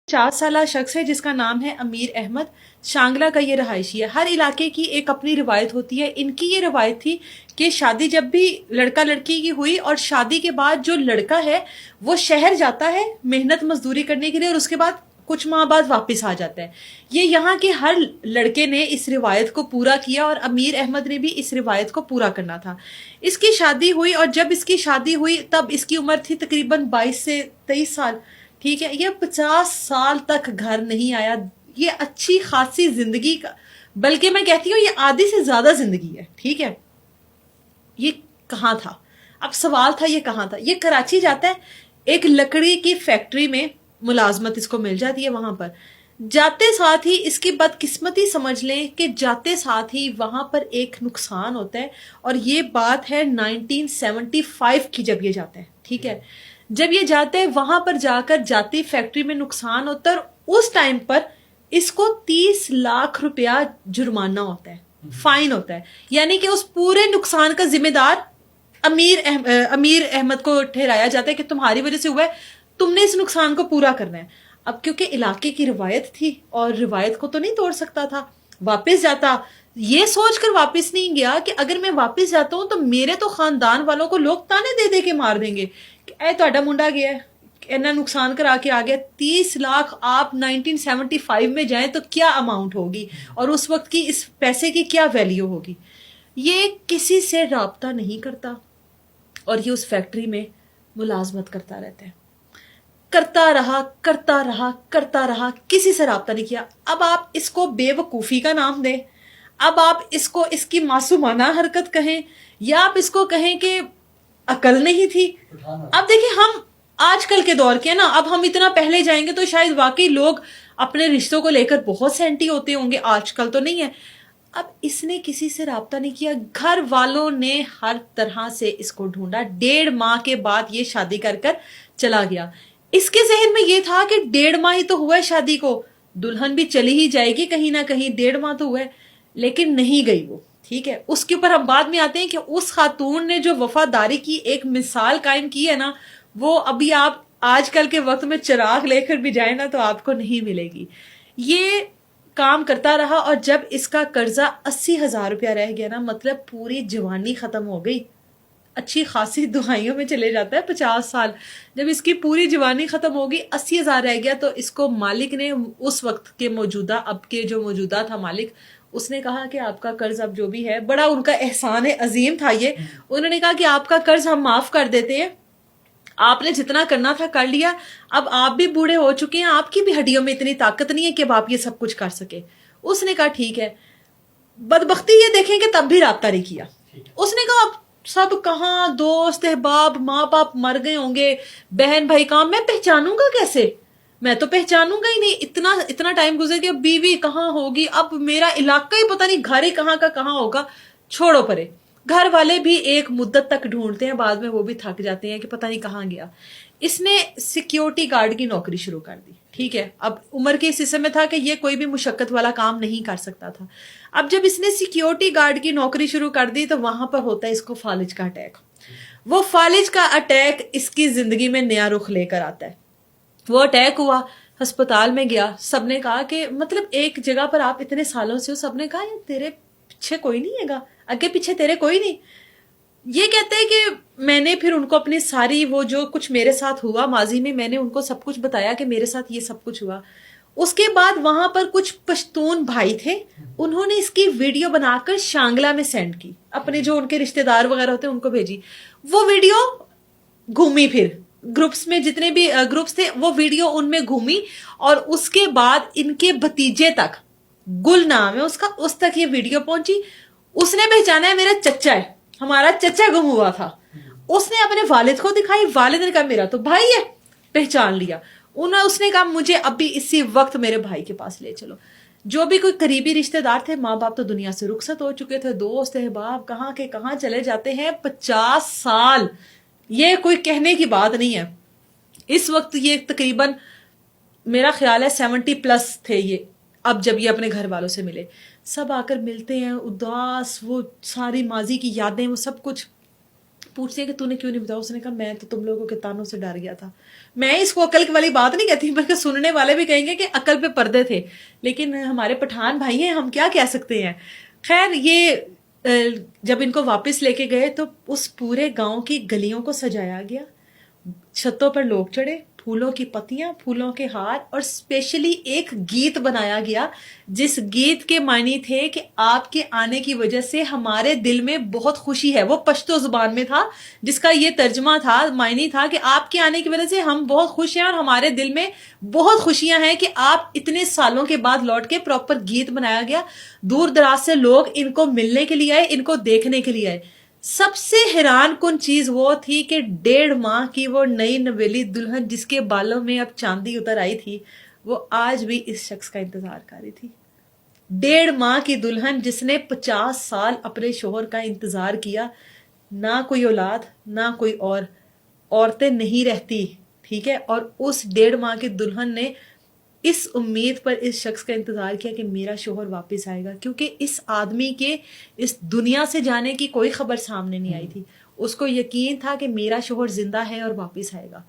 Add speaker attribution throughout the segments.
Speaker 1: 50 साल शख्स है जिसका नाम है अमीर अहमद। शांगला का ये रहायशी है। हर इलाके की एक अपनी रिवायत होती है। इनकी ये रिवायत थी कि शादी जब भी लड़का लड़की की हुई और शादी के बाद जो लड़का है वो शहर जाता है मेहनत मजदूरी करने के लिए और उसके बाद कुछ माह बाद वापस आ जाता है। ये यहाँ के हर लड़के ने इस रिवायत को पूरा किया और अमीर अहमद ने भी इस रिवायत को पूरा करना था। इसकी शादी हुई और जब इसकी शादी हुई तब इसकी उम्र थी तकरीबन 22 से 23 साल। ठीक है, ये 50 साल तक घर नहीं आया। ये अच्छी खासी जिंदगी का, बल्कि मैं कहती हूँ ये आधी से ज्यादा जिंदगी है। ठीक है, ये कहाँ था? अब सवाल था ये कहाँ था। ये कराची जाता है, एक लकड़ी की फैक्ट्री में मुलाजमत इसको मिल जाती है। वहां पर जाते साथ ही इसकी बदकिस्मती समझ लें कि जाते साथ ही वहां पर एक नुकसान होता है और ये बात है 1975 की जब ये जाता है। ठीक है, जब ये जाते हैं वहां पर जाकर जाती फैक्ट्री में नुकसान होता है और उस टाइम पर इसको 30 लाख रुपया जुर्माना होता है, फाइन होता है। यानी कि उस पूरे नुकसान का जिम्मेदार अमीर अहमद को ठहराया जाता है कि तुम्हारी वजह से हुआ है, तुमने इस नुकसान को पूरा करना है। अब क्योंकि इलाके की रिवायत थी और रिवायत को तो नहीं तोड़ सकता था, वापस जाता। ये सोचकर वापस नहीं गया कि अगर मैं वापस जाता हूं तो मेरे तो खानदान वालों को लोग ताने दे दे के मार देंगे कि ए ਤੁਹਾਡਾ मुंडा गया है, इतना नुकसान करा के आ गया। 30 लाख आप 1975 में जाएं तो क्या अमाउंट होगी और उस वक्त की इस पैसे की क्या वैल्यू होगी। ये किसी से राब्ता नहीं करता और ये उस फैक्ट्री में मुलाजमत करता रहता है। करता रहा, किसी से राब्ता नहीं किया। अब आप इसको बेवकूफ़ी का नाम दें, अब आप इसको इसकी मासूमाना हरकत कहें, या आप इसको कहें कि अकल नहीं थी। अब देखिए, हम आजकल के दौर के ना, अब हम इतना पहले जाएंगे तो शायद वाकई लोग अपने रिश्तों को लेकर बहुत सेंटी होते होंगे, आजकल तो नहीं है। अब इसने किसी से राब्ता नहीं किया, घर वालों ने हर तरह से इसको ढूंढा। 1.5 माह के बाद ये शादी कर कर चला गया। इसके जहन में ये था कि 1.5 माह ही तो हुआ है शादी को, दुल्हन भी चली ही जाएगी कहीं ना कहीं, 1.5 माह तो हुआ है, लेकिन नहीं गई वो। ठीक है, उसके ऊपर हम बाद में आते हैं कि उस खातून ने जो वफादारी की एक मिसाल कायम की है ना, वो अभी आप आजकल के वक्त में चिराग लेकर भी जाए ना तो आपको नहीं मिलेगी। ये काम करता रहा और जब इसका कर्जा 80,000 रुपया रह गया ना, मतलब पूरी जवानी खत्म हो गई। अच्छी खासी दुहाइयों में चले जाता है 50 साल। जब इसकी पूरी जवानी खत्म होगी, 80,000 रह गया, तो इसको मालिक ने उस वक्त के मौजूदा, अब के जो मौजूदा था मालिक, उसने कहा कि आपका कर्ज अब जो भी है, बड़ा उनका एहसान अजीम था ये। उन्होंने कहा कि आपका कर्ज हम माफ कर देते हैं, आपने जितना करना था कर लिया, अब आप भी बूढ़े हो चुके हैं, आपकी भी हड्डियों में इतनी ताकत नहीं है कि अब आप ये सब कुछ कर सके। उसने कहा ठीक है। बदबख्ती ये देखें कि तब भी राब्ता नहीं किया। उसने कहा अब सब कहाँ, दोस्त अहबाब माँ बाप मर गए होंगे, बहन भाई कहाँ, मैं पहचानूंगा कैसे? मैं तो पहचानूंगा ही नहीं। इतना टाइम गुजर गया, बीवी कहाँ होगी, अब मेरा इलाका ही पता नहीं, घर ही कहाँ का कहाँ होगा। छोड़ो परे, घर वाले भी एक मुद्दत तक ढूंढते हैं, बाद में वो भी थक जाते हैं कि पता नहीं कहाँ गया। इसने सिक्योरिटी गार्ड की नौकरी शुरू कर दी। ठीक है, अब उम्र के इस हिस्से में था कि ये कोई भी मुशक्कत वाला काम नहीं कर सकता था। अब जब इसने सिक्योरिटी गार्ड की नौकरी शुरू कर दी तो वहां पर होता है इसको फालिज का अटैक। वो फालिज का अटैक इसकी जिंदगी में नया रुख लेकर आता है। वो अटैक हुआ, अस्पताल में गया, सबने कहा कि मतलब एक जगह पर आप इतने सालों से हो, सबने कहा यार तेरे पीछे कोई नहीं हैगा, आगे पीछे तेरे कोई नहीं। ये कहते हैं कि मैंने फिर उनको अपनी सारी वो जो कुछ मेरे साथ हुआ माजी में, मैंने उनको सब कुछ बताया कि मेरे साथ ये सब कुछ हुआ। उसके बाद वहां पर कुछ पश्तून भाई थे, उन्होंने इसकी वीडियो बनाकर शांगला में सेंड की, अपने जो उनके रिश्तेदार वगैरह होते हैं उनको भेजी। वो वीडियो घूमी, फिर ग्रुप्स में जितने भी ग्रुप्स थे वो वीडियो उनमें घूमी और उसके बाद इनके भतीजे तक, गुल नाम है उसका, उस तक ये वीडियो पहुंची। उसने पहचाना है मेरा चचा है, हमारा चचा गुम हुआ था। उसने अपने वालिद को दिखाई, वालिद ने कहा मेरा तो भाई है, पहचान लिया। उसने कहा मुझे अभी इसी वक्त मेरे भाई के पास ले चलो। जो भी कोई करीबी रिश्तेदार थे, माँ बाप तो दुनिया से रुखसत हो चुके थे, दोस्त अहबाब कहाँ के कहाँ चले जाते हैं। 50 साल, ये कोई कहने की बात नहीं है। इस वक्त ये तकरीबन मेरा ख्याल है 70+ थे ये। अब जब ये अपने घर वालों से मिले, सब आकर मिलते हैं, उदास, वो सारी माजी की यादें, वो सब कुछ پوچھتے ہیں کہ تو نے کیوں نہیں بتایا. اس نے کہا میں تو تم لوگوں کے تانوں سے ڈر گیا تھا. میں اس کو عقل والی بات نہیں کہتی, بلکہ سننے والے بھی کہیں گے کہ عقل پہ پردے تھے, لیکن ہمارے پٹھان بھائی ہیں, ہم کیا کہہ سکتے ہیں. خیر, یہ جب ان کو واپس لے کے گئے تو اس پورے گاؤں کی گلیوں کو سجایا گیا, چھتوں پر لوگ چڑھے, پھولوں کی پتیاں, پھولوں کے ہار, اور اسپیشلی ایک گیت بنایا گیا جس گیت کے معنی تھے کہ آپ کے آنے کی وجہ سے ہمارے دل میں بہت خوشی ہے. وہ پشتو زبان میں تھا, جس کا یہ ترجمہ تھا, معنی تھا کہ آپ کے آنے کی وجہ سے ہم بہت خوش ہیں اور ہمارے دل میں بہت خوشیاں ہیں کہ آپ اتنے سالوں کے بعد لوٹ کے. پراپر گیت بنایا گیا, دور دراز سے لوگ ان کو ملنے کے لیے آئے, ان کو دیکھنے کے لیے آئے. سب سے حیران کن چیز وہ تھی کہ 1.5 ماہ کی وہ نئی نویلی دلہن جس کے بالوں میں اب چاندی اتر آئی تھی, وہ آج بھی اس شخص کا انتظار کر رہی تھی. 1.5 ماہ کی دلہن جس نے 50 سال اپنے شوہر کا انتظار کیا, نہ کوئی اولاد نہ کوئی اور, عورتیں نہیں رہتی, ٹھیک ہے, اور اس 1.5 ماہ کی دلہن نے اس امید پر اس شخص کا انتظار کیا کہ میرا شوہر واپس آئے گا, کیونکہ اس آدمی کے اس دنیا سے جانے کی کوئی خبر سامنے نہیں آئی تھی. اس کو یقین تھا کہ میرا شوہر زندہ ہے اور واپس آئے گا.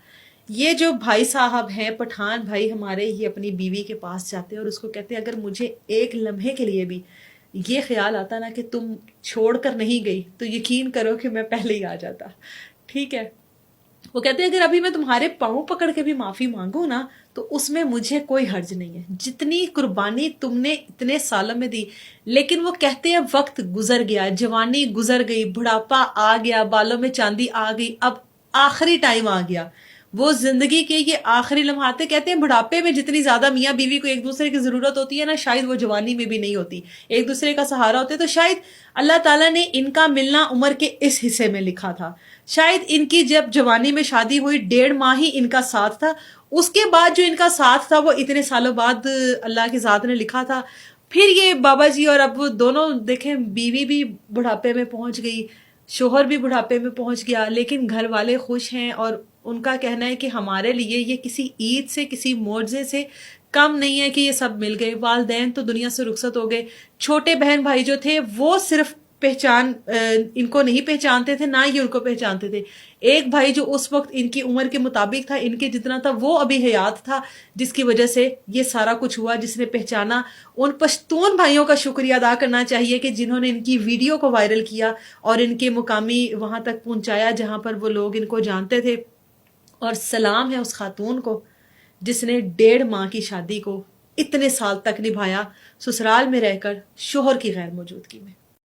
Speaker 1: یہ جو بھائی صاحب ہیں, پٹھان بھائی ہمارے, یہ اپنی بیوی کے پاس جاتے ہیں اور اس کو کہتے ہیں اگر مجھے ایک لمحے کے لیے بھی یہ خیال آتا نا کہ تم چھوڑ کر نہیں گئی تو یقین کرو کہ میں پہلے ہی آ جاتا. ٹھیک ہے, وہ کہتے ہیں اگر ابھی میں تمہارے پاؤں پکڑ کے بھی معافی مانگوں نا تو اس میں مجھے کوئی حرج نہیں ہے, جتنی قربانی تم نے اتنے سالوں میں دی. لیکن وہ کہتے ہیں وقت گزر گیا, جوانی گزر گئی, بڑھاپا آ گیا, بالوں میں چاندی آ گئی, اب آخری ٹائم آ گیا. وہ زندگی کے یہ آخری لمحات. کہتے ہیں بڑھاپے میں جتنی زیادہ میاں بیوی کو ایک دوسرے کی ضرورت ہوتی ہے نا, شاید وہ جوانی میں بھی نہیں ہوتی. ایک دوسرے کا سہارا ہوتے, تو شاید اللہ تعالیٰ نے ان کا ملنا عمر کے اس حصے میں لکھا تھا. شاید ان کی جب جوانی میں شادی ہوئی 1.5 ماہ ہی ان کا ساتھ تھا, اس کے بعد جو ان کا ساتھ تھا وہ اتنے سالوں بعد اللہ کی ذات نے لکھا تھا. پھر یہ بابا جی اور اب دونوں دیکھیں, بیوی بھی بڑھاپے میں پہنچ گئی, شوہر بھی بڑھاپے میں پہنچ گیا, لیکن گھر والے خوش ہیں. اور ان کا کہنا ہے کہ ہمارے لیے یہ کسی عید سے, کسی معجزے سے کم نہیں ہے کہ یہ سب مل گئے. والدین تو دنیا سے رخصت ہو گئے, چھوٹے بہن بھائی جو تھے وہ صرف پہچان ان کو نہیں پہچانتے تھے, نہ یہ ان کو پہچانتے تھے. ایک بھائی جو اس وقت ان کی عمر کے مطابق تھا, ان کے جتنا تھا, وہ ابھی حیات تھا, جس کی وجہ سے یہ سارا کچھ ہوا, جس نے پہچانا. ان پشتون بھائیوں کا شکریہ ادا کرنا چاہیے کہ جنہوں نے ان کی ویڈیو کو وائرل کیا اور ان کے مقامی وہاں تک پہنچایا جہاں پر وہ لوگ ان کو جانتے تھے. اور سلام ہے اس خاتون کو جس نے 1.5 ماہ کی شادی کو اتنے سال تک نبھایا, سسرال میں رہ کر, شوہر کی غیر موجودگی میں.